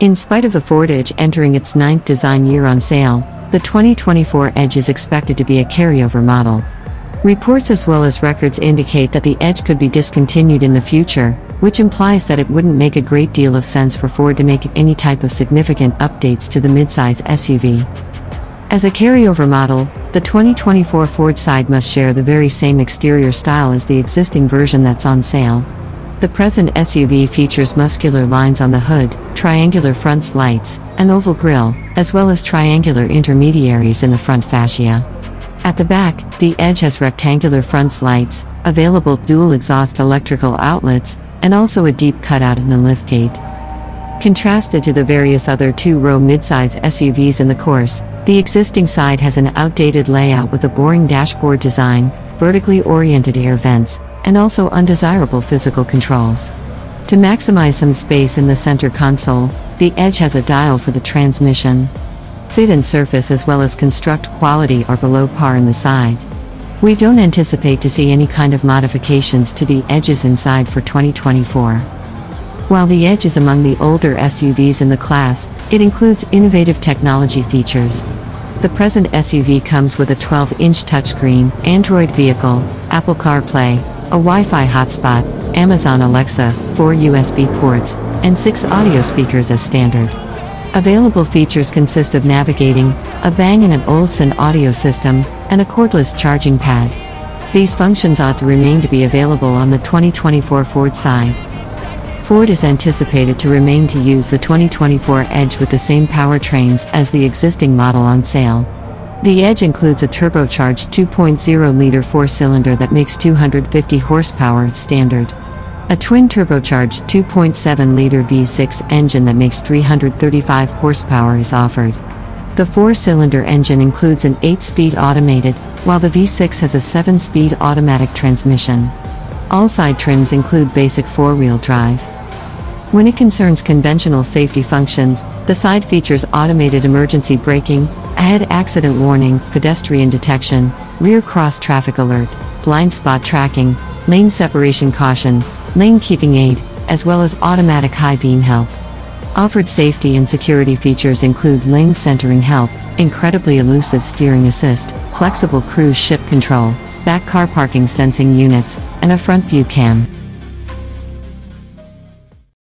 In spite of the Ford Edge entering its 9th design year on sale, the 2024 Edge is expected to be a carryover model. Reports as well as records indicate that the Edge could be discontinued in the future, which implies that it wouldn't make a great deal of sense for Ford to make any type of significant updates to the midsize SUV. As a carryover model, the 2024 Ford side must share the very same exterior style as the existing version that's on sale. The present SUV features muscular lines on the hood, triangular front lights, an oval grille, as well as triangular intermediaries in the front fascia. At the back, the Edge has rectangular front lights, available dual exhaust electrical outlets, and also a deep cutout in the liftgate. Contrasted to the various other two-row midsize SUVs in the course, the existing side has an outdated layout with a boring dashboard design, vertically oriented air vents, and also undesirable physical controls. To maximize some space in the center console, the Edge has a dial for the transmission. Fit and surface as well as construct quality are below par in the side. We don't anticipate to see any kind of modifications to the Edge's inside for 2024. While the Edge is among the older SUVs in the class, it includes innovative technology features. The present SUV comes with a 12-inch touchscreen, Android vehicle, Apple CarPlay, a Wi-Fi hotspot, Amazon Alexa, 4 USB ports, and 6 audio speakers as standard. Available features consist of navigating, a Bang & Olufsen audio system, and a cordless charging pad. These functions ought to remain to be available on the 2024 Ford side. Ford is anticipated to remain to use the 2024 Edge with the same powertrains as the existing model on sale. The Edge includes a turbocharged 2.0-liter four-cylinder that makes 250 horsepower standard. A twin turbocharged 2.7-liter V6 engine that makes 335 horsepower is offered. The four-cylinder engine includes an 8-speed automated, while the V6 has a 7-speed automatic transmission. All side trims include basic four-wheel drive. When it concerns conventional safety functions, the side features automated emergency braking, ahead accident warning, pedestrian detection, rear cross traffic alert, blind spot tracking, lane separation caution, lane keeping aid, as well as automatic high beam help. Offered safety and security features include lane centering help, incredibly elusive steering assist, flexible cruise ship control, back car parking sensing units, and a front view cam.